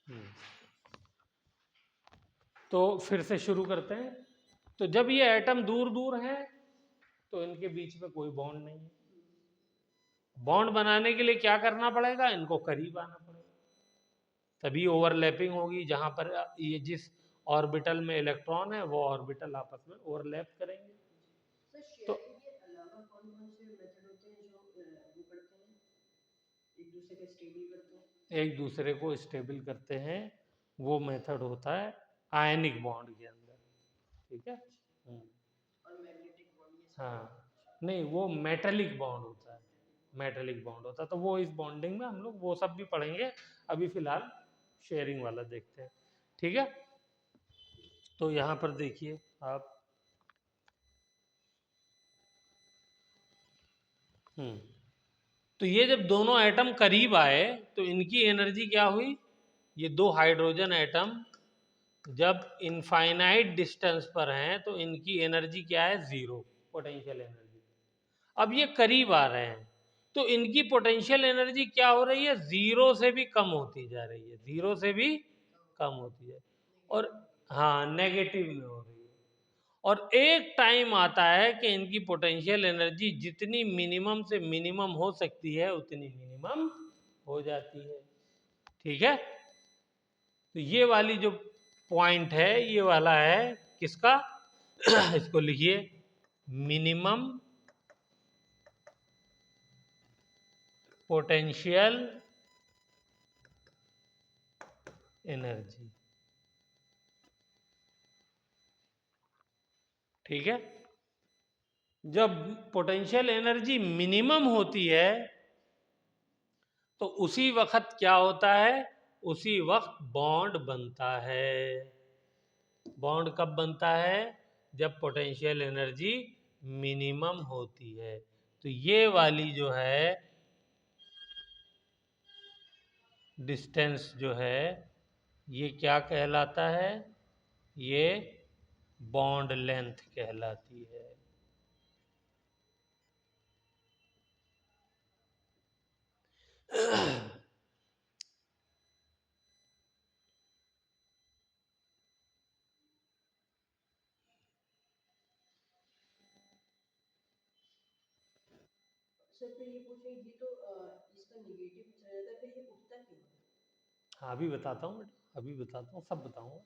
हम्म, तो फिर से शुरू करते हैं। तो जब ये एटम दूर दूर हैं तो इनके बीच में कोई बॉन्ड नहीं है। बॉन्ड बनाने के लिए क्या करना पड़ेगा, इनको करीब आना पड़ेगा, तभी ओवरलैपिंग होगी। जहां पर ये जिस ऑर्बिटल में इलेक्ट्रॉन है वो ऑर्बिटल आपस में ओवरलैप करेंगे। तो एक दूसरे को स्टेबल करते हैं, वो मेथड होता है आयनिक बॉन्ड के अंदर। ठीक है। हाँ, नहीं वो मेटेलिक बॉन्ड होता है, मेटेलिक बॉन्ड होता है। तो वो इस बॉन्डिंग में हम लोग वो सब भी पढ़ेंगे, अभी फिलहाल शेयरिंग वाला देखते हैं। ठीक है। तो यहाँ पर देखिए आप, तो ये जब दोनों एटम करीब आए तो इनकी एनर्जी क्या हुई, ये दो हाइड्रोजन एटम जब इनफाइनाइट डिस्टेंस पर हैं तो इनकी एनर्जी क्या है, जीरो पोटेंशियल एनर्जी। अब ये करीब आ रहे हैं तो इनकी पोटेंशियल एनर्जी क्या हो रही है, जीरो से भी कम होती जा रही है, जीरो से भी कम होती है। और हाँ, नेगेटिव में हो रही है। और एक टाइम आता है कि इनकी पोटेंशियल एनर्जी जितनी मिनिमम से मिनिमम हो सकती है उतनी मिनिमम हो जाती है। ठीक है। तो ये वाली जो पॉइंट है ये वाला है किसका इसको लिखिए, मिनिमम पोटेंशियल एनर्जी। ठीक है। जब पोटेंशियल एनर्जी मिनिमम होती है तो उसी वक्त क्या होता है, उसी वक्त बॉन्ड बनता है। बॉन्ड कब बनता है, जब पोटेंशियल एनर्जी मिनिमम होती है। तो ये वाली जो है डिस्टेंस जो है ये क्या कहलाता है, ये बॉन्ड लेंथ कहलाती है। हाँ अभी बताता हूँ बेटा, अभी बताता हूँ, सब बताऊंगा।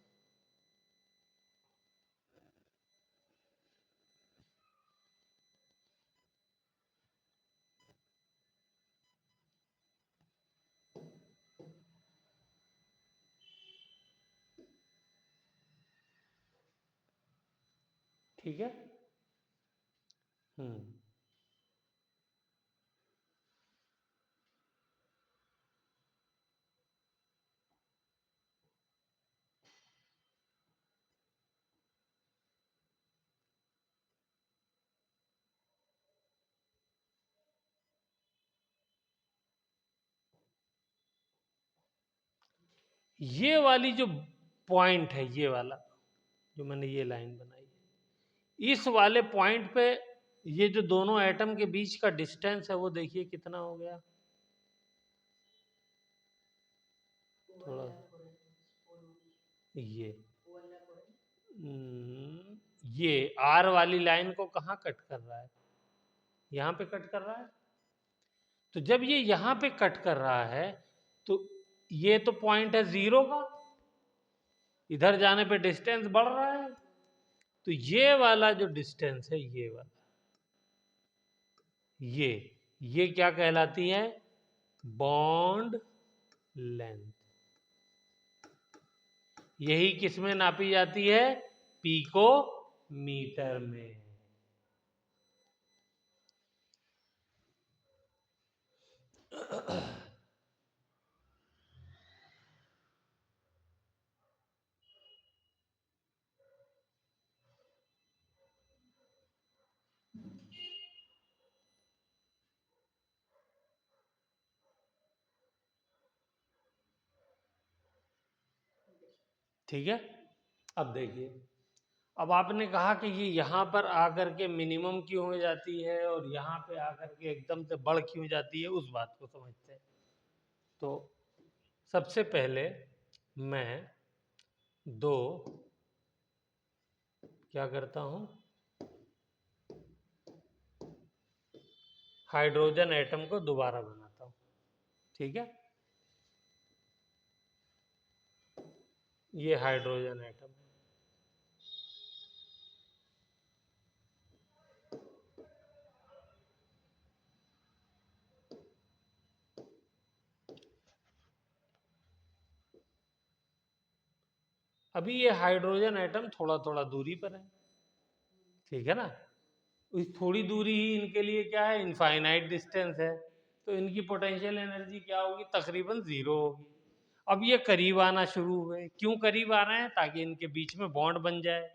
ठीक है। हम्म, ये वाली जो पॉइंट है, ये वाला जो मैंने ये लाइन बनाई है, इस वाले पॉइंट पे ये जो दोनों एटम के बीच का डिस्टेंस है वो देखिए कितना हो गया, थोड़ा ये ये आर वाली लाइन को कहाँ कट कर रहा है, यहाँ पे कट कर रहा है। तो जब ये यहाँ पे कट कर रहा है तो ये तो पॉइंट है जीरो का, इधर जाने पे डिस्टेंस बढ़ रहा है। तो ये वाला जो डिस्टेंस है, ये वाला, ये क्या कहलाती है, बॉन्ड लेंथ। यही किस में नापी जाती है, पीको मीटर में। ठीक है। अब देखिए, अब आपने कहा कि ये यहाँ पर आकर के मिनिमम क्यों हो जाती है और यहाँ पे आकर के एकदम से बढ़ क्यों जाती है, उस बात को समझते हैं। तो सबसे पहले मैं दो क्या करता हूं, हाइड्रोजन एटम को दोबारा बनाता हूं। ठीक है, ये हाइड्रोजन एटम है। अभी ये हाइड्रोजन एटम थोड़ा थोड़ा दूरी पर है, ठीक है ना। इस थोड़ी दूरी ही इनके लिए क्या है, इनफाइनाइट डिस्टेंस है, तो इनकी पोटेंशियल एनर्जी क्या होगी, तकरीबन जीरो होगी। अब ये करीब आना शुरू हुए, क्यों करीब आ रहे हैं, ताकि इनके बीच में बॉन्ड बन जाए,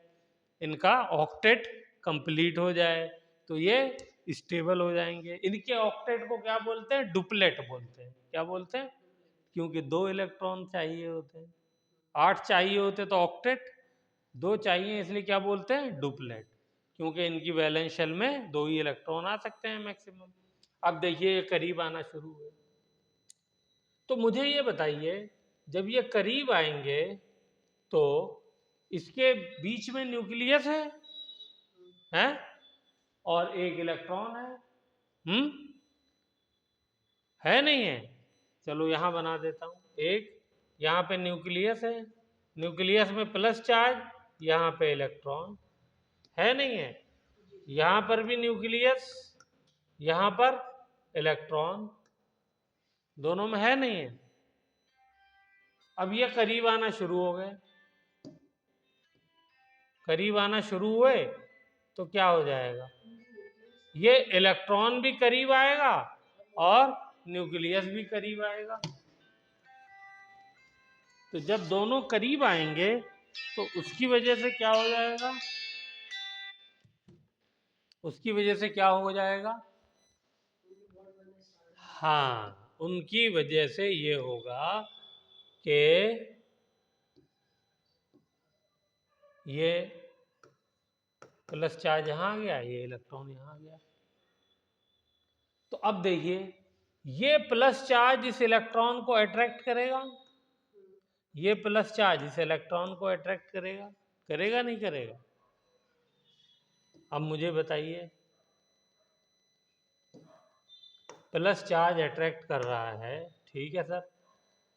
इनका ऑक्टेट कंप्लीट हो जाए, तो ये स्टेबल हो जाएंगे। इनके ऑक्टेट को क्या बोलते हैं, डुप्लेट बोलते हैं। क्या बोलते हैं, क्योंकि 2 इलेक्ट्रॉन चाहिए होते हैं, 8 चाहिए होते तो ऑक्टेट, 2 चाहिए इसलिए क्या बोलते हैं, डुप्लेट, क्योंकि इनकी वैलेंस शेल में 2 ही इलेक्ट्रॉन आ सकते हैं मैक्सिमम। अब देखिए ये करीब आना शुरू हुए, तो मुझे ये बताइए, जब ये करीब आएंगे तो इसके बीच में न्यूक्लियस है और एक इलेक्ट्रॉन हम्म है नहीं है, चलो यहां बना देता हूं एक, यहां पे न्यूक्लियस है, न्यूक्लियस में प्लस चार्ज, यहां पे इलेक्ट्रॉन है नहीं है, यहां पर भी न्यूक्लियस, यहां पर इलेक्ट्रॉन, दोनों में है नहीं है। अब ये करीब आना शुरू हो गए, करीब आना शुरू हुए तो क्या हो जाएगा, ये इलेक्ट्रॉन भी करीब आएगा और न्यूक्लियस भी करीब आएगा। तो जब दोनों करीब आएंगे तो उसकी वजह से क्या हो जाएगा, उसकी वजह से क्या हो जाएगा, हाँ उनकी वजह से ये होगा कि ये प्लस चार्ज यहां आ गया, ये इलेक्ट्रॉन यहां आ गया। तो अब देखिए, ये प्लस चार्ज इस इलेक्ट्रॉन को अट्रैक्ट करेगा, ये प्लस चार्ज इस इलेक्ट्रॉन को अट्रैक्ट करेगा, करेगा नहीं करेगा। अब मुझे बताइए, प्लस चार्ज अट्रैक्ट कर रहा है, ठीक है सर,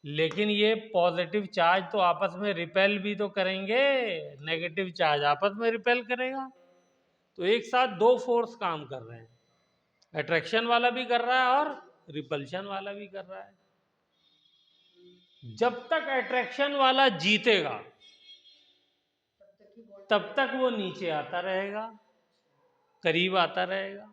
लेकिन ये पॉजिटिव चार्ज तो आपस में रिपेल भी तो करेंगे, नेगेटिव चार्ज आपस में रिपेल करेगा, तो एक साथ 2 फोर्स काम कर रहे हैं, अट्रैक्शन वाला भी कर रहा है और रिपल्शन वाला भी कर रहा है। जब तक अट्रैक्शन वाला जीतेगा तब तक वो नीचे आता रहेगा, करीब आता रहेगा,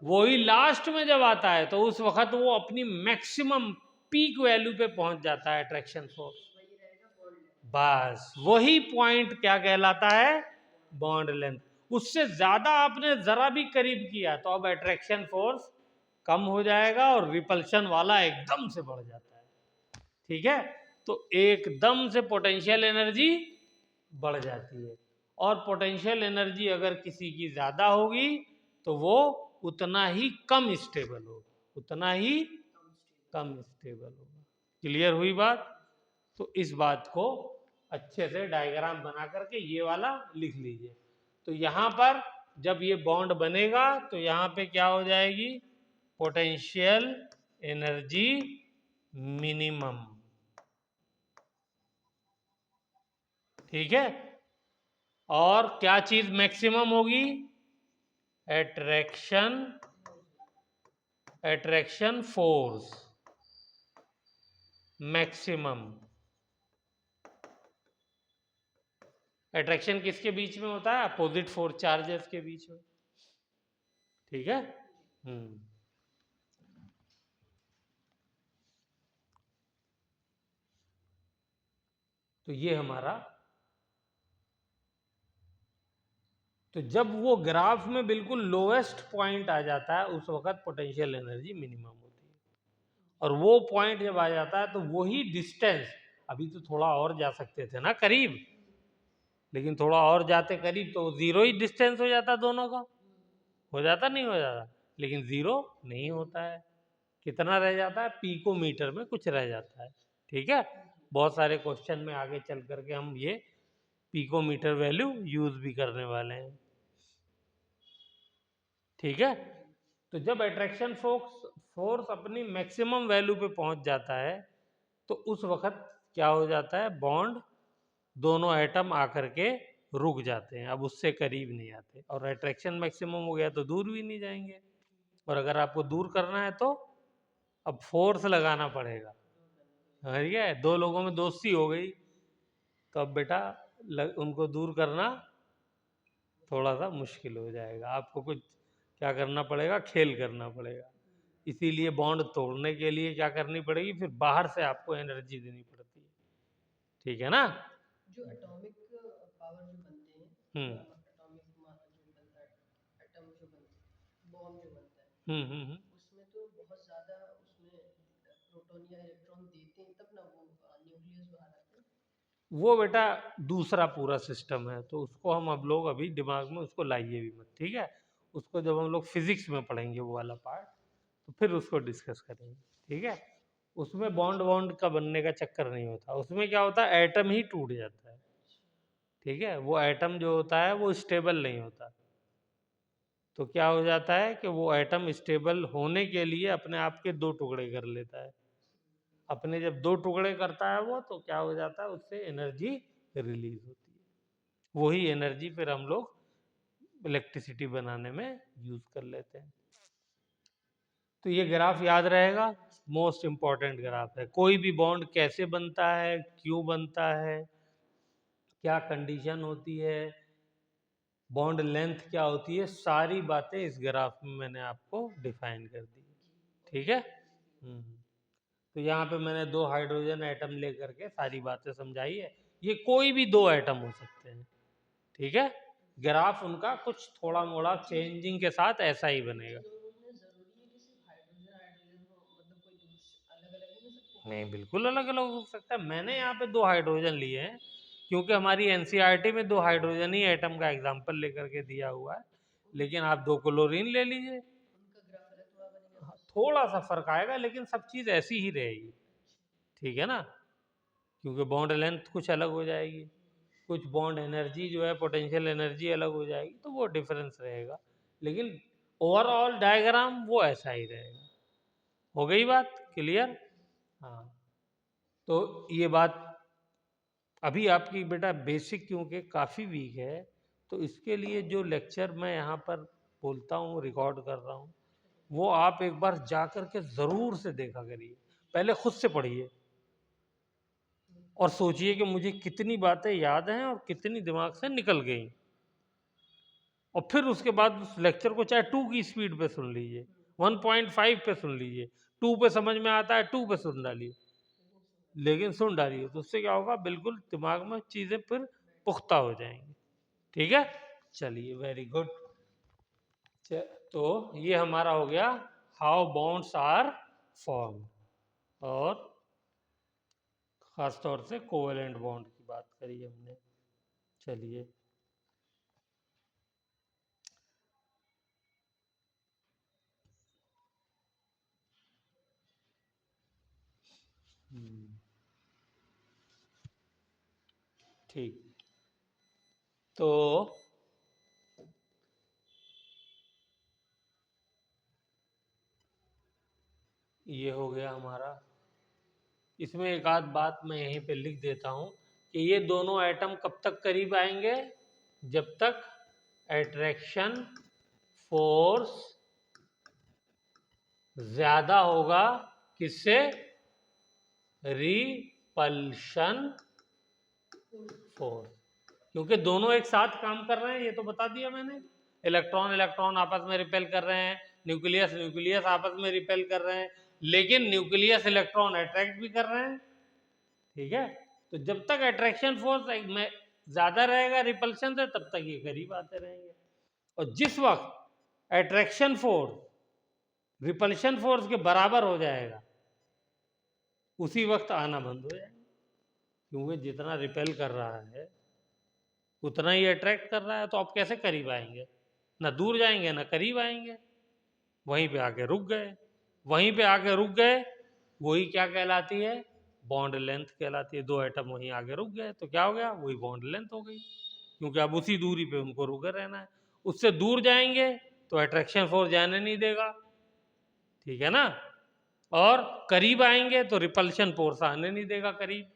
वही लास्ट में जब आता है तो उस वक्त वो अपनी मैक्सिमम पीक वैल्यू पे पहुंच जाता है अट्रैक्शन फोर्स, बस वही पॉइंट क्या कहलाता है, बॉन्ड लेंथ। उससे ज्यादा आपने जरा भी करीब किया तो अब अट्रैक्शन फोर्स कम हो जाएगा और रिपल्शन वाला एकदम से बढ़ जाता है, ठीक है। तो एकदम से पोटेंशियल एनर्जी बढ़ जाती है, और पोटेंशियल एनर्जी अगर किसी की ज्यादा होगी तो वो उतना ही कम स्टेबल होगा, उतना ही कम स्टेबल होगा। क्लियर हुई बात। तो इस बात को अच्छे से डायग्राम बना करके ये वाला लिख लीजिए। तो यहां पर जब ये बॉन्ड बनेगा तो यहां पे क्या हो जाएगी, पोटेंशियल एनर्जी मिनिमम, ठीक है। और क्या चीज मैक्सिमम होगी, attraction, attraction force maximum. Attraction किसके बीच में होता है, अपोजिट फोर्स चार्जेस के बीच में, ठीक है। तो ये हमारा, तो जब वो ग्राफ में बिल्कुल लोएस्ट पॉइंट आ जाता है उस वक्त पोटेंशियल एनर्जी मिनिमम होती है, और वो पॉइंट जब आ जाता है तो वही डिस्टेंस, अभी तो थोड़ा और जा सकते थे ना करीब, लेकिन थोड़ा और जाते करीब तो जीरो ही डिस्टेंस हो जाता दोनों का, हो जाता नहीं हो जाता, लेकिन जीरो नहीं होता है, कितना रह जाता है, पिकोमीटर में कुछ रह जाता है, ठीक है, बहुत सारे क्वेश्चन में आगे चल करके हम ये पिकोमीटर वैल्यू यूज भी करने वाले हैं। ठीक है, तो जब अट्रैक्शन फोर्स अपनी मैक्सिमम वैल्यू पे पहुंच जाता है तो उस वक्त क्या हो जाता है, बॉन्ड दोनों एटम आकर के रुक जाते हैं, अब उससे करीब नहीं आते, और अट्रैक्शन मैक्सिमम हो गया तो दूर भी नहीं जाएंगे। और अगर आपको दूर करना है तो अब फोर्स लगाना पड़ेगा। ठीक है, दो लोगों में दोस्ती हो गई तो अब बेटा उनको दूर करना थोड़ा सा मुश्किल हो जाएगा, आपको कुछ क्या करना पड़ेगा, खेल करना पड़ेगा। इसीलिए बॉन्ड तोड़ने के लिए क्या करनी पड़ेगी, फिर बाहर से आपको एनर्जी देनी पड़ती है। ठीक है ना? जो एटॉमिक पावर जो बनते हैं, एटॉमिक जो बनता है, एटम जो बनता है, बॉम्ब जो बनता है, उसमें तो बहुत ज्यादा उसमें प्रोटॉन या इलेक्ट्रॉन देते हैं तब ना वो न्यूक्लियस बाहर आते हैं। वो बेटा दूसरा पूरा सिस्टम है, तो उसको हम लोग अभी दिमाग में उसको लाइए भी मत। ठीक है, उसको जब हम लोग फिजिक्स में पढ़ेंगे वो वाला पार्ट तो फिर उसको डिस्कस करेंगे। ठीक है, उसमें बॉन्ड बॉन्ड का बनने का चक्कर नहीं होता, उसमें क्या होता है, एटम ही टूट जाता है। ठीक है, वो एटम जो होता है वो स्टेबल नहीं होता, तो क्या हो जाता है कि वो एटम स्टेबल होने के लिए अपने आप के दो टुकड़े कर लेता है। अपने जब दो टुकड़े करता है वो, तो क्या हो जाता है, उससे एनर्जी रिलीज होती है। वही एनर्जी फिर हम लोग इलेक्ट्रिसिटी बनाने में यूज कर लेते हैं। तो ये ग्राफ याद रहेगा, मोस्ट इंपॉर्टेंट ग्राफ है। कोई भी बॉन्ड कैसे बनता है, क्यों बनता है, क्या कंडीशन होती है, बॉन्ड लेंथ क्या होती है, सारी बातें इस ग्राफ में मैंने आपको डिफाइन कर दी। ठीक है, तो यहाँ पे मैंने दो हाइड्रोजन एटम लेकर के सारी बातें समझाई है। ये कोई भी दो एटम हो सकते हैं। ठीक है, ग्राफ उनका कुछ थोड़ा मोड़ा चेंजिंग के साथ ऐसा ही बनेगा। नहीं, बिल्कुल अलग अलग हो सकता है। मैंने यहाँ पे दो हाइड्रोजन लिए हैं क्योंकि हमारी एनसीईआरटी में दो हाइड्रोजन ही एटम का एग्जाम्पल लेकर के दिया हुआ है, लेकिन आप दो क्लोरीन ले लीजिए, थोड़ा सा फर्क आएगा लेकिन सब चीज़ ऐसी ही रहेगी। ठीक है ना, क्योंकि बॉन्ड लेंथ कुछ अलग हो जाएगी, कुछ बॉन्ड एनर्जी जो है, पोटेंशियल एनर्जी अलग हो जाएगी, तो वो डिफरेंस रहेगा, लेकिन ओवरऑल डायग्राम वो ऐसा ही रहेगा। हो गई बात क्लियर? हाँ, तो ये बात अभी आपकी बेटा बेसिक क्योंकि काफ़ी वीक है, तो इसके लिए जो लेक्चर मैं यहाँ पर बोलता हूँ, रिकॉर्ड कर रहा हूँ, वो आप एक बार जा कर के ज़रूर से देखा करिए। पहले खुद से पढ़िए और सोचिए कि मुझे कितनी बातें याद हैं और कितनी दिमाग से निकल गई, और फिर उसके बाद उस लेक्चर को चाहे 2 की स्पीड पे सुन लीजिए, 1.5 पे सुन लीजिए, 2 पे समझ में आता है 2 पे सुन डालिए, लेकिन सुन डालिए, तो उससे क्या होगा, बिल्कुल दिमाग में चीज़ें फिर पुख्ता हो जाएंगी। ठीक है, चलिए, वेरी गुड। तो ये हमारा हो गया हाउ बॉन्ड्स आर फॉर्म, और खास तौर से कोवेलेंट बॉन्ड की बात करी हमने। चलिए, ठीक, तो ये हो गया हमारा। इसमें एक आध बात मैं यहीं पे लिख देता हूं कि ये दोनों एटम कब तक करीब आएंगे, जब तक अट्रैक्शन फोर्स ज्यादा होगा किससे, रिपल्शन फोर्स, क्योंकि दोनों एक साथ काम कर रहे हैं, ये तो बता दिया मैंने। इलेक्ट्रॉन इलेक्ट्रॉन आपस में रिपेल कर रहे हैं, न्यूक्लियस न्यूक्लियस आपस में रिपेल कर रहे हैं, लेकिन न्यूक्लियस इलेक्ट्रॉन अट्रैक्ट भी कर रहे हैं। ठीक है, तो जब तक अट्रैक्शन फोर्स में ज्यादा रहेगा रिपल्शन से, तब तक ये करीब आते रहेंगे, और जिस वक्त अट्रैक्शन फोर्स रिपल्शन फोर्स के बराबर हो जाएगा, उसी वक्त आना बंद हो जाएगा, क्योंकि जितना रिपेल कर रहा है उतना ही अट्रैक्ट कर रहा है, तो आप कैसे करीब आएंगे, ना दूर जाएंगे ना करीब आएंगे, वहीं पे आके रुक गए। वहीं पे आके रुक गए, वही क्या कहलाती है, बॉन्ड लेंथ कहलाती है। दो एटम वहीं आगे रुक गए तो क्या हो गया, वही बॉन्ड लेंथ हो गई, क्योंकि अब उसी दूरी पे उनको रुके रहना है। उससे दूर जाएंगे तो अट्रैक्शन फोर्स जाने नहीं देगा, ठीक है ना, और करीब आएंगे तो रिपल्शन फोर्स आने नहीं देगा करीब,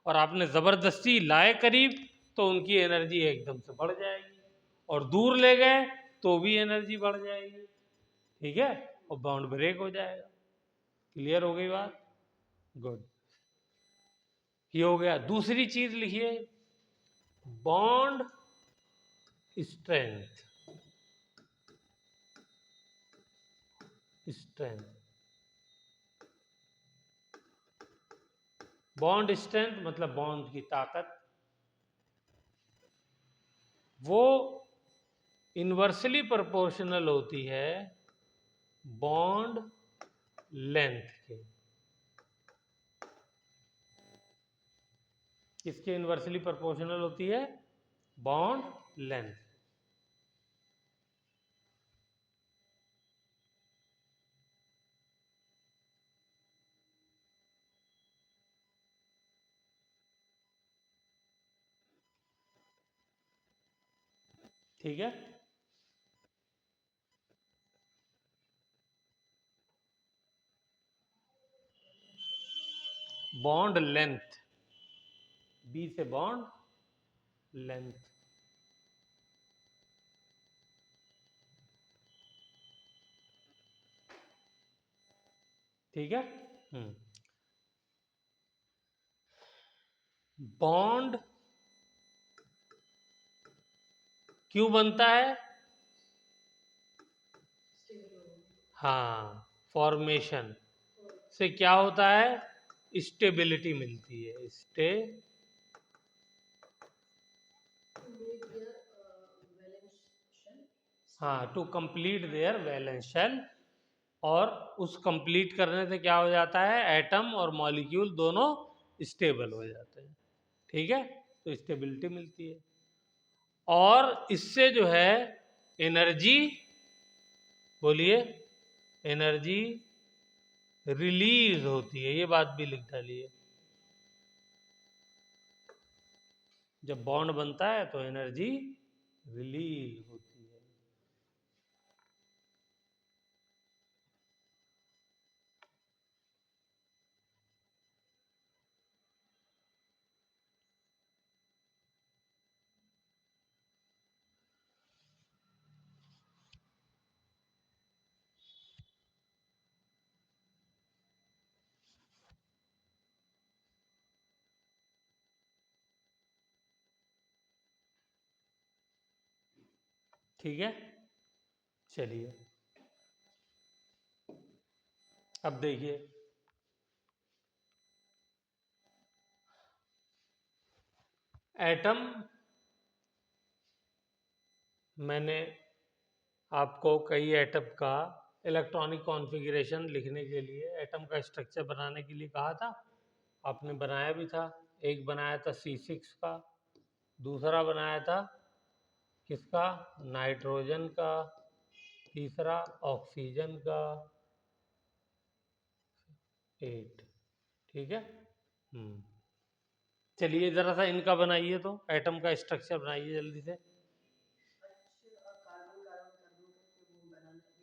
और आपने जबरदस्ती लाए करीब तो उनकी एनर्जी एकदम से बढ़ जाएगी, और दूर ले गए तो भी एनर्जी बढ़ जाएगी, ठीक है, और बाउंड ब्रेक हो जाएगा। क्लियर हो गई बात? गुड, ये हो गया। दूसरी चीज लिखिए, bond strength. Strength, bond strength मतलब बॉन्ड की ताकत, वो इन्वर्सली प्रोपोर्शनल होती है बॉन्ड लेंथ के। किसके इन्वर्सली प्रोपोर्शनल होती है? Bond length. ठीक है, बॉन्ड लेंथ, बी से बॉन्ड लेंथ। ठीक है, बॉन्ड क्यों बनता है? हाँ, फॉर्मेशन से क्या होता है? स्टेबिलिटी मिलती है, हाँ, to complete their valence shell, और उस कंप्लीट करने से क्या हो जाता है? एटम और मॉलिक्यूल दोनों स्टेबल हो जाते हैं, ठीक है, तो स्टेबिलिटी मिलती है, और इससे जो है एनर्जी, बोलिए, एनर्जी रिलीज होती है, ये बात भी लिख डालिए। जब बॉन्ड बनता है तो एनर्जी रिलीज होती है। ठीक है, चलिए अब देखिए, एटम, मैंने आपको कई एटम का इलेक्ट्रॉनिक कॉन्फ़िगरेशन लिखने के लिए, एटम का स्ट्रक्चर बनाने के लिए कहा था, आपने बनाया भी था। एक बनाया था C6 का, दूसरा बनाया था किसका? नाइट्रोजन का, तीसरा ऑक्सीजन का, 8, ठीक है। चलिए जरा सा इनका बनाइए, तो एटम का स्ट्रक्चर बनाइए जल्दी से।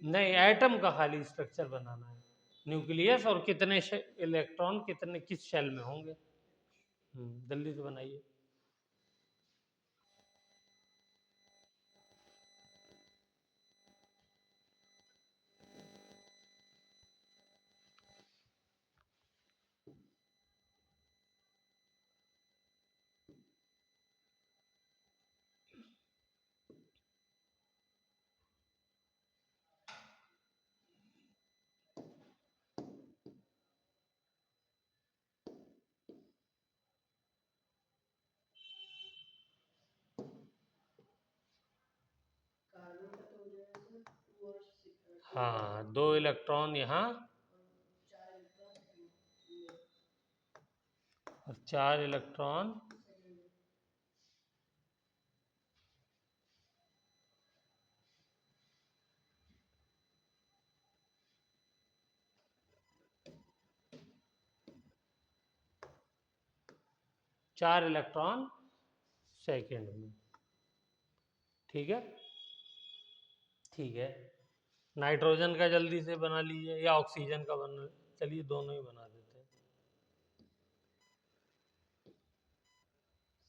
नहीं, एटम का खाली स्ट्रक्चर बनाना है, न्यूक्लियस और कितने इलेक्ट्रॉन कितने किस शेल में होंगे। जल्दी से बनाइए। हाँ, 2 इलेक्ट्रॉन यहाँ और 4 इलेक्ट्रॉन 4 इलेक्ट्रॉन सेकेंड में। ठीक है, ठीक है। नाइट्रोजन का जल्दी से बना लीजिए या ऑक्सीजन का बना, चलिए दोनों ही बना देते हैं।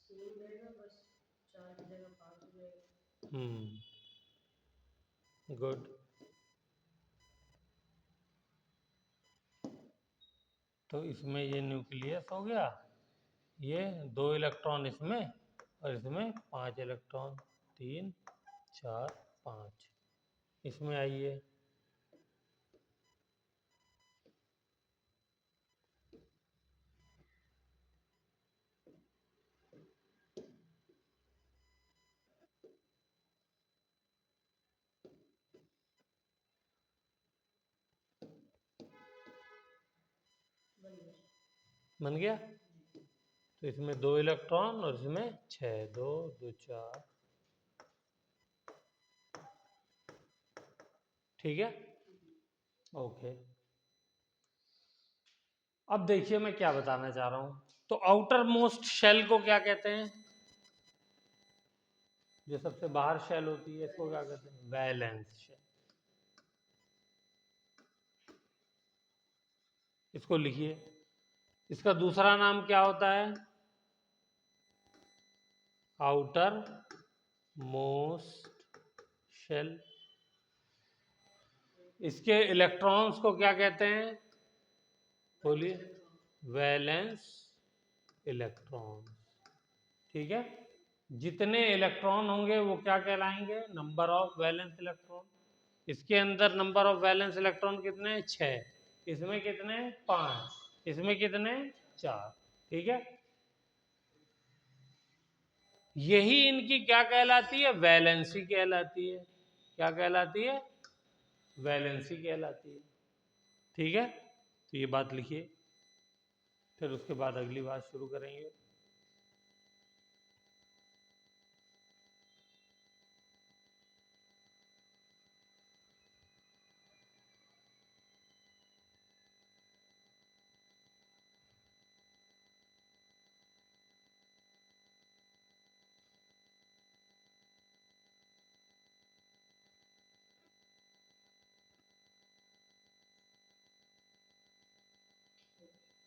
सेम रहेगा, बस 4 की जगह 5 हो जाएगा। गुड। तो इसमें ये न्यूक्लियस हो गया, ये 2 इलेक्ट्रॉन इसमें और इसमें 5 इलेक्ट्रॉन, 3 4 5। इसमें आइए, बन गया। तो इसमें 2 इलेक्ट्रॉन और इसमें 6, 2 2 4। ठीक है, ओके। अब देखिए मैं क्या बताना चाह रहा हूं। तो आउटर मोस्ट शेल को क्या कहते हैं? जो सबसे बाहर शेल होती है इसको क्या कहते हैं? Valence shell. इसको लिखिए, इसका दूसरा नाम क्या होता है? Outermost shell. इसके इलेक्ट्रॉन्स को क्या कहते हैं? बोलिए। Valence electron. ठीक है, जितने इलेक्ट्रॉन होंगे वो क्या कहलाएंगे? Number of valence electron. इसके अंदर नंबर ऑफ वैलेंस इलेक्ट्रॉन कितने? 6। इसमें कितने? 5। इसमें कितने? 4। ठीक है, यही इनकी क्या कहलाती है? वैलेंसी कहलाती है। क्या कहलाती है? वैलेंसी कहलाती है। ठीक है, तो ये बात लिखिए, फिर उसके बाद अगली बात शुरू करेंगे।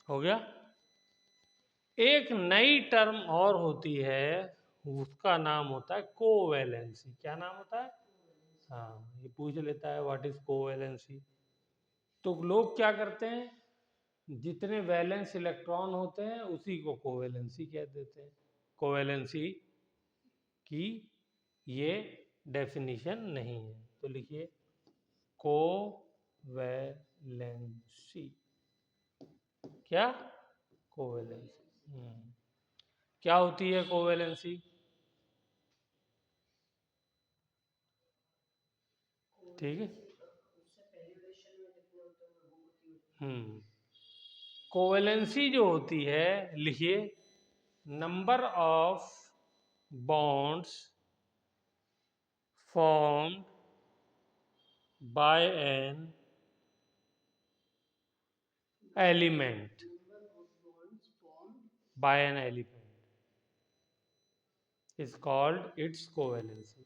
हो गया। एक नई टर्म और होती है, उसका नाम होता है कोवैलेंसी। क्या नाम होता है? हाँ, ये पूछ लेता है व्हाट इज कोवैलेंसी। तो लोग क्या करते हैं, जितने वैलेंस इलेक्ट्रॉन होते हैं उसी को कोवैलेंसी कह देते हैं। कोवैलेंसी की ये डेफिनेशन नहीं है, तो लिखिए कोवैलेंसी। क्या? कोवैलेंसी। क्या होती है कोवैलेंसी? ठीक है, कोवैलेंसी जो होती है, लिखिए number of bonds formed by an element is called its covalency.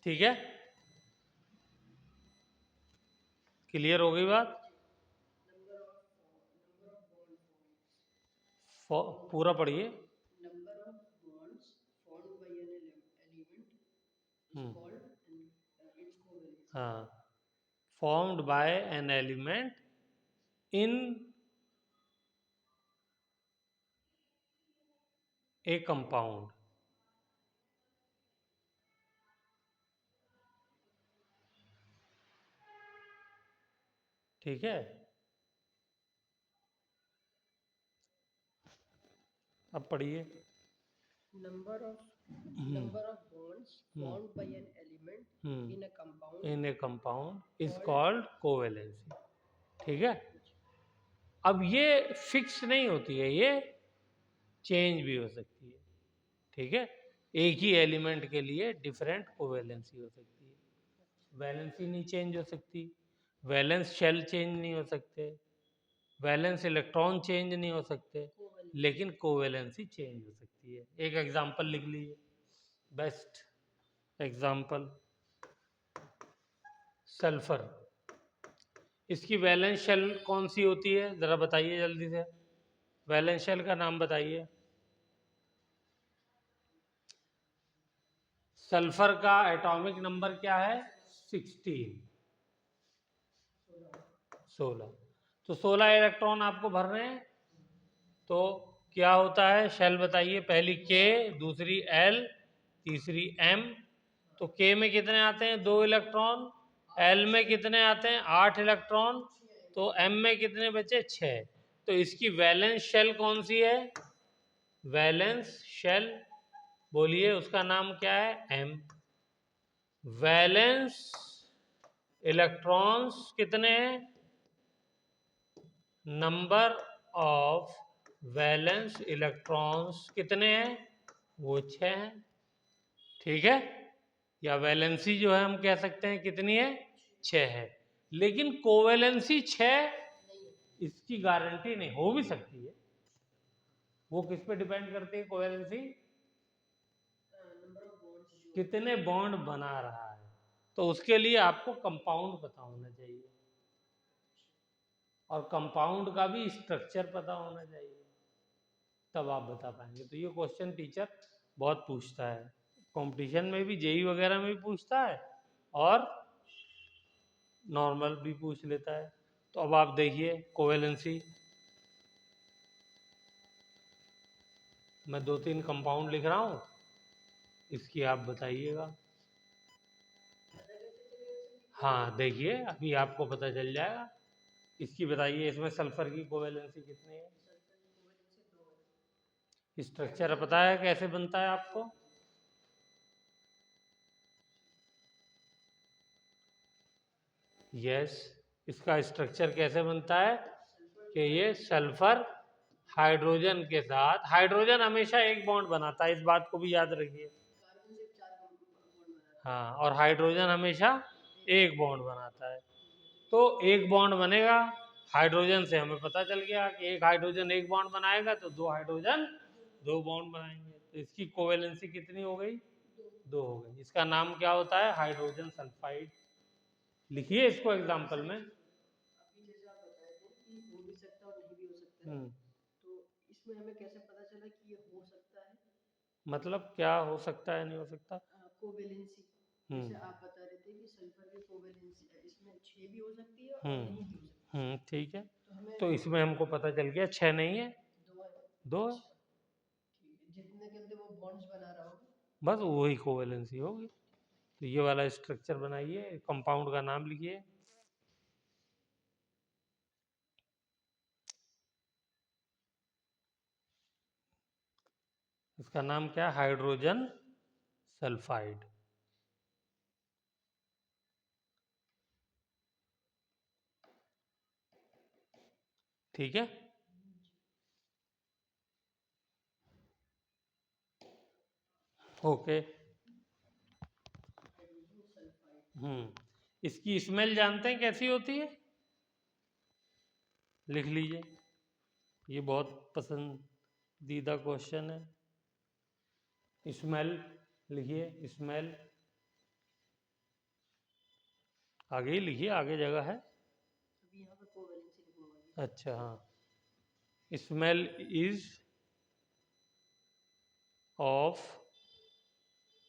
ठीक है, क्लियर हो गई बात? पूरा पढ़िए। Number of bonds formed by an element is called its covalence. हाँ, formed by an element in a compound. ठीक है, अब पढ़िए। Number of bonds formed by an element in a compound is called covalency. ठीक है, अब ये fix नहीं होती है, ये चेंज भी हो सकती है। ठीक है, एक ही एलिमेंट के लिए डिफरेंट कोवेलेंसी हो सकती है। वैलेंसी नहीं चेंज हो सकती, वैलेंस शेल चेंज नहीं हो सकते, वैलेंस इलेक्ट्रॉन चेंज नहीं हो सकते, लेकिन कोवैलेंसी चेंज हो सकती है। एक एग्जांपल लिख लीजिए, बेस्ट एग्जांपल सल्फर। इसकी वैलेंस शेल कौन सी होती है, ज़रा बताइए जल्दी से, वैलेंस शेल का नाम बताइए। सल्फर का एटॉमिक नंबर क्या है, 16। 16, तो 16 इलेक्ट्रॉन आपको भरने हैं। तो क्या होता है, शेल बताइए, पहली के, दूसरी एल, तीसरी एम। तो के में कितने आते हैं, 2 इलेक्ट्रॉन, एल में कितने आते हैं, 8 इलेक्ट्रॉन, तो एम में कितने बचे, 6। तो इसकी वैलेंस शेल कौन सी है, वैलेंस शेल, बोलिए उसका नाम क्या है, एम। वैलेंस इलेक्ट्रॉन्स कितने हैं, नंबर ऑफ वैलेंस इलेक्ट्रॉन्स कितने हैं, वो 6 हैं, ठीक है। या वैलेंसी जो है हम कह सकते हैं कितनी है, 6 है। लेकिन कोवैलेंसी 6, इसकी गारंटी नहीं, हो भी सकती है, वो किस पे डिपेंड करती है कोवैलेंसी, कितने बॉन्ड बना रहा है। तो उसके लिए आपको कंपाउंड पता होना चाहिए, और कंपाउंड का भी स्ट्रक्चर पता होना चाहिए, तब आप बता पाएंगे। तो ये क्वेश्चन टीचर बहुत पूछता है, कंपटीशन में भी, जेई वगैरह में भी पूछता है, और नॉर्मल भी पूछ लेता है। तो अब आप देखिए कोवैलेंसी, मैं 2-3 कंपाउंड लिख रहा हूँ, इसकी आप बताइएगा। हाँ देखिए, अभी आपको पता चल जाएगा। इसकी बताइए, इसमें सल्फर की कोवैलेंसी कितनी है, स्ट्रक्चर पता है कैसे बनता है आपको, यस। इसका स्ट्रक्चर कैसे बनता है कि ये सल्फर हाइड्रोजन के साथ, हाइड्रोजन हमेशा एक बॉन्ड बनाता है, इस बात को भी याद रखिए। हाँ, और हाइड्रोजन हमेशा एक बॉन्ड बनाता है। तो एक बॉन्ड बनेगा हाइड्रोजन से, हमें पता चल गया कि एक हाइड्रोजन एक बॉन्ड बनाएगा तो 2 हाइड्रोजन 2 बॉन्ड बनाएंगे। तो इसकी कोवैलेंसी कितनी हो गई, 2 हो गई। इसका नाम क्या होता है, हाइड्रोजन सल्फाइड। लिखिए इसको एग्जाम्पल में। अभी जैसे आप बताए थे कि हो भी सकता है और नहीं भी हो सकता है, हम्म, तो इसमें हमें कैसे पता चला कि ये हो सकता है, मतलब क्या हो सकता है, नहीं हो सकता, कोवैलेंसी। जैसे आप बता रहे थे कि सल्फर की कोवैलेंसी इसमें 6 भी हो सकती है और नहीं भी हो सकती है, ठीक है। तो हमें तो इसमें हमको पता चल गया 6 नहीं है, 2 है। 2 है, अच्छा, ठीक है, जितने के अंदर वो बॉन्ड्स बना रहा होगा, बस वही कोवैलेंसी होगी। तो ये वाला स्ट्रक्चर बनाइए, कंपाउंड का नाम लिखिए, इसका नाम क्या है, हाइड्रोजन सल्फाइड। ठीक है, ओके। इसकी स्मेल जानते हैं कैसी होती है, लिख लीजिए, ये बहुत पसंदीदा क्वेश्चन है। स्मेल लिखिए, स्मेल आगे ही लिखिए, आगे जगह है। अभी यहाँ पे कोवैलेंसी लिखूंगा। अच्छा हाँ, स्मेल इज ऑफ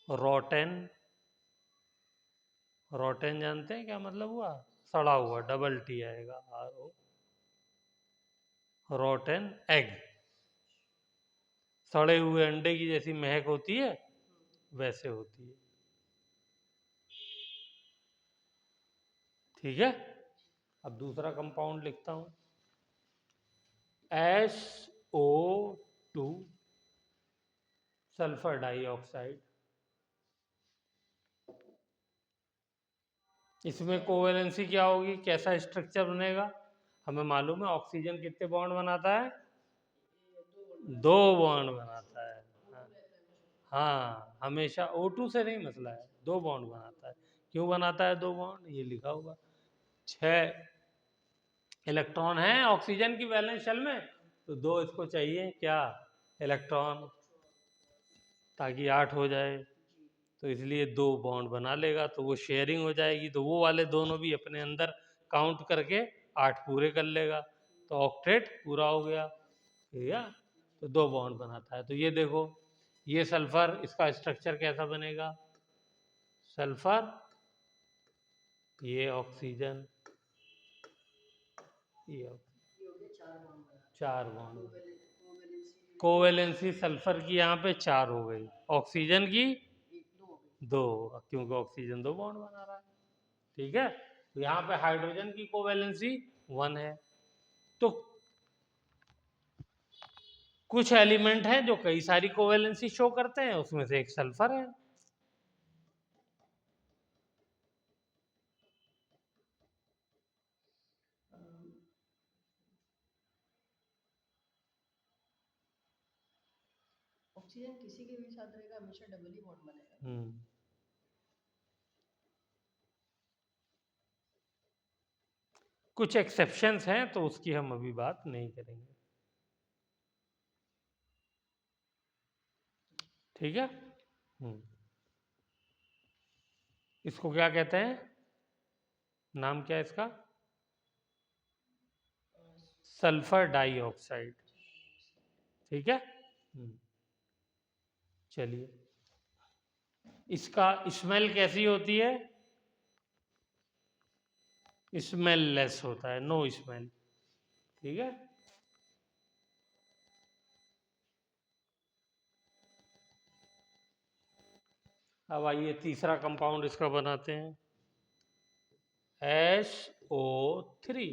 रॉटन, रॉटन जानते हैं क्या मतलब हुआ, सड़ा हुआ, डबल टी आएगा, रॉटन एग, सड़े हुए अंडे की जैसी महक होती है वैसे होती है, ठीक है। अब दूसरा कंपाउंड लिखता हूं, SO2 सल्फर डाइऑक्साइड। इसमें कोवैलेंसी क्या होगी, कैसा स्ट्रक्चर बनेगा, हमें मालूम है ऑक्सीजन कितने बॉन्ड बनाता है, 2 बॉन्ड बनाता है। हाँ, हमेशा O2 से नहीं मसला है, 2 बॉन्ड बनाता है। क्यों बनाता है 2 बॉन्ड, ये लिखा होगा। 6 इलेक्ट्रॉन हैं ऑक्सीजन की वैलेंस शेल में, तो 2 इसको चाहिए क्या, इलेक्ट्रॉन, ताकि 8 हो जाए। तो इसलिए 2 बॉन्ड बना लेगा, तो वो शेयरिंग हो जाएगी, तो वो वाले दोनों भी अपने अंदर काउंट करके 8 पूरे कर लेगा, तो ऑक्टेट पूरा हो गया। ठीक है, तो 2 बॉन्ड बनाता है। तो ये देखो, ये सल्फर, इसका स्ट्रक्चर कैसा बनेगा, सल्फर, ये ऑक्सीजन, ये 4 बॉन्ड, कोवेलेंसी सल्फर की यहाँ पे 4 हो गई, ऑक्सीजन की 2, क्योंकि ऑक्सीजन 2 बॉन्ड बना रहा है। ठीक है, तो यहाँ पे हाइड्रोजन की कोवेलेंसी 1 है। तो कुछ एलिमेंट हैं जो कई सारी कोवेलेंसी शो करते हैं, उसमें से एक सल्फर है। ऑक्सीजन किसी के भी साथ रहेगा हमेशा डबल ही बॉन्ड बनेगा। कुछ एक्सेप्शंस हैं, तो उसकी हम अभी बात नहीं करेंगे। ठीक है, इसको क्या कहते हैं, नाम क्या है इसका, सल्फर डाइऑक्साइड। ठीक है, चलिए, इसका स्मेल कैसी होती है, स्मेल लेस होता है, नो स्मेल। ठीक है, अब आइए तीसरा कंपाउंड इसका बनाते हैं, SO3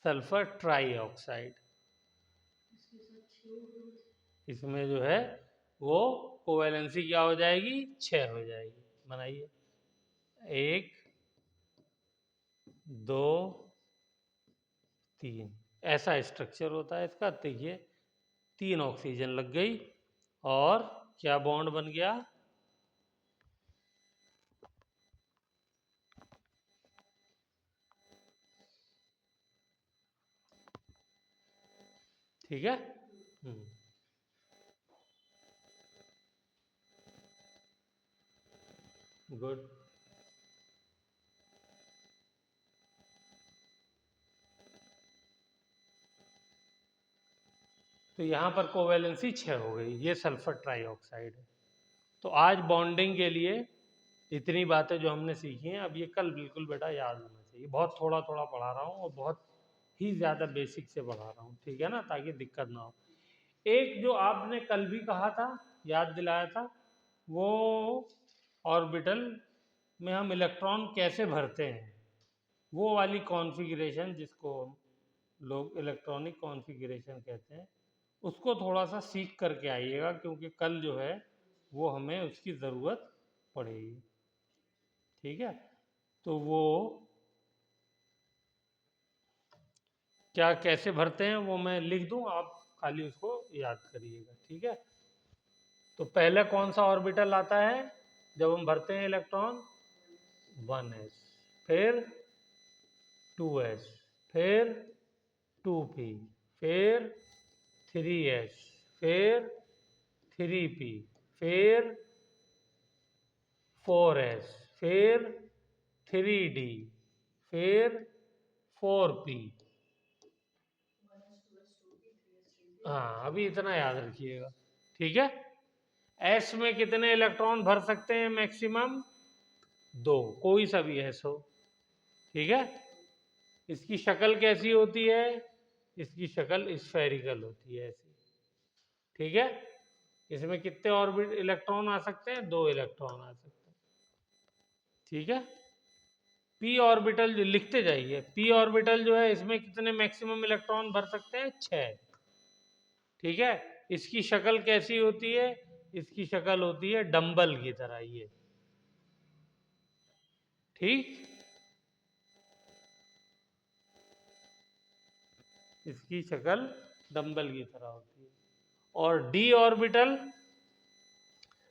सल्फर ट्राइऑक्साइड। इसमें जो है वो कोवेलेंसी क्या हो जाएगी, 6 हो जाएगी। बनाइए, 1 2 3, ऐसा स्ट्रक्चर होता है इसका। देखिए 3 ऑक्सीजन लग गई और क्या बॉन्ड बन गया, ठीक है, गुड। तो यहाँ पर कोवेलेंसी 6 हो गई, ये सल्फर ट्राइऑक्साइड है। तो आज बॉन्डिंग के लिए इतनी बातें जो हमने सीखी हैं, अब ये कल बिल्कुल बेटा याद होना चाहिए। बहुत थोड़ा थोड़ा पढ़ा रहा हूँ और बहुत ही ज़्यादा बेसिक से पढ़ा रहा हूँ, ठीक है ना, ताकि दिक्कत ना हो। एक जो आपने कल भी कहा था, याद दिलाया था, वो ऑर्बिटल में हम इलेक्ट्रॉन कैसे भरते हैं, वो वाली कॉन्फ़िगरेशन जिसको लोग इलेक्ट्रॉनिक कॉन्फ़िगरेशन कहते हैं, उसको थोड़ा सा सीख करके आइएगा, क्योंकि कल जो है वो हमें उसकी ज़रूरत पड़ेगी। ठीक है, तो वो क्या कैसे भरते हैं वो मैं लिख दूं, आप खाली उसको याद करिएगा। ठीक है, तो पहले कौन सा ऑर्बिटल आता है जब हम भरते हैं इलेक्ट्रॉन, 1s, फिर 2s, फिर 2p, फिर 3s, फिर 3p, फिर 4s, फिर 3d, फिर 4p। हाँ, अभी इतना याद रखिएगा। ठीक है, एस में कितने इलेक्ट्रॉन भर सकते हैं मैक्सिमम, 2, कोई सा भी एस हो। ठीक है, इसकी शक्ल कैसी होती है, इसकी शक्ल स्फेरिकल होती है ऐसी। ठीक है, इसमें कितने ऑर्बिट इलेक्ट्रॉन आ सकते हैं, 2 इलेक्ट्रॉन आ सकते हैं। ठीक है, पी ऑर्बिटल जो लिखते जाइए, पी ऑर्बिटल जो है इसमें कितने मैक्सिमम इलेक्ट्रॉन भर सकते हैं, 6। ठीक है, इसकी शक्ल कैसी होती है, इसकी शक्ल होती है डंबल की तरह, ये। ठीक, इसकी शक्ल डंबल की तरह होती है। और डी ऑर्बिटल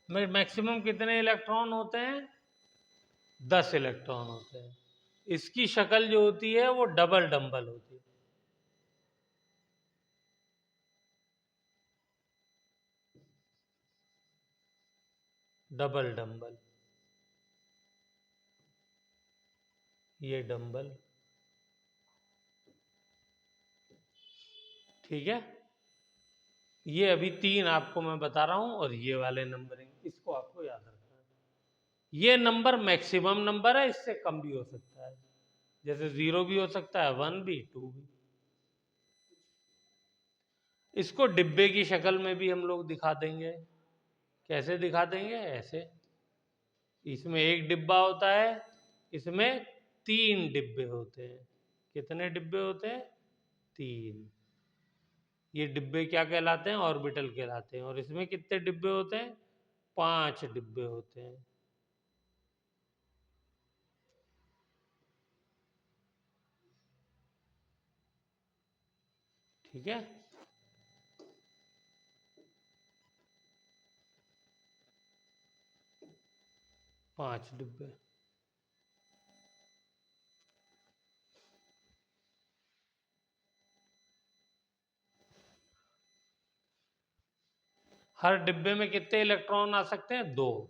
में मैक्सिमम कितने इलेक्ट्रॉन होते हैं, 10 इलेक्ट्रॉन होते हैं। इसकी शक्ल जो होती है वो डबल डंबल होती है। डबल डंबल, ये डंबल, ठीक है। ये अभी 3 आपको मैं बता रहा हूं और ये वाले नंबरिंग, इसको आपको याद रखना है। ये नंबर मैक्सिमम नंबर है, इससे कम भी हो सकता है, जैसे 0 भी हो सकता है, 1 भी, 2 भी। इसको डिब्बे की शक्ल में भी हम लोग दिखा देंगे। कैसे दिखा देंगे? ऐसे, इसमें एक डिब्बा होता है, इसमें 3 डिब्बे होते हैं। कितने डिब्बे होते हैं? 3। ये डिब्बे क्या कहलाते हैं? ऑर्बिटल कहलाते हैं। और इसमें कितने डिब्बे होते हैं? 5 डिब्बे होते हैं। ठीक है। पांच डिब्बे। हर डिब्बे में कितने इलेक्ट्रॉन आ सकते हैं? 2।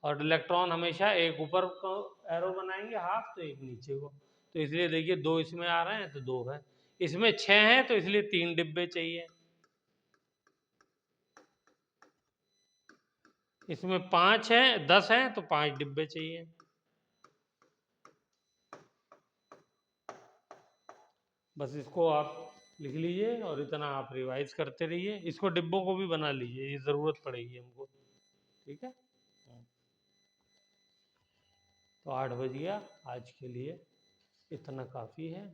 और इलेक्ट्रॉन हमेशा एक ऊपर को एरो बनाएंगे हाफ, तो एक नीचे को। तो इसलिए देखिए 2 इसमें आ रहे हैं तो 2 है। इसमें 6 हैं तो इसलिए 3 डिब्बे चाहिए। इसमें 5 हैं, 10 हैं तो 5 डिब्बे चाहिए। बस इसको आप लिख लीजिए और इतना आप रिवाइज करते रहिए। इसको डिब्बों को भी बना लीजिए, ये ज़रूरत पड़ेगी हमको। ठीक है। तो 8 बज गया, आज के लिए इतना काफ़ी है।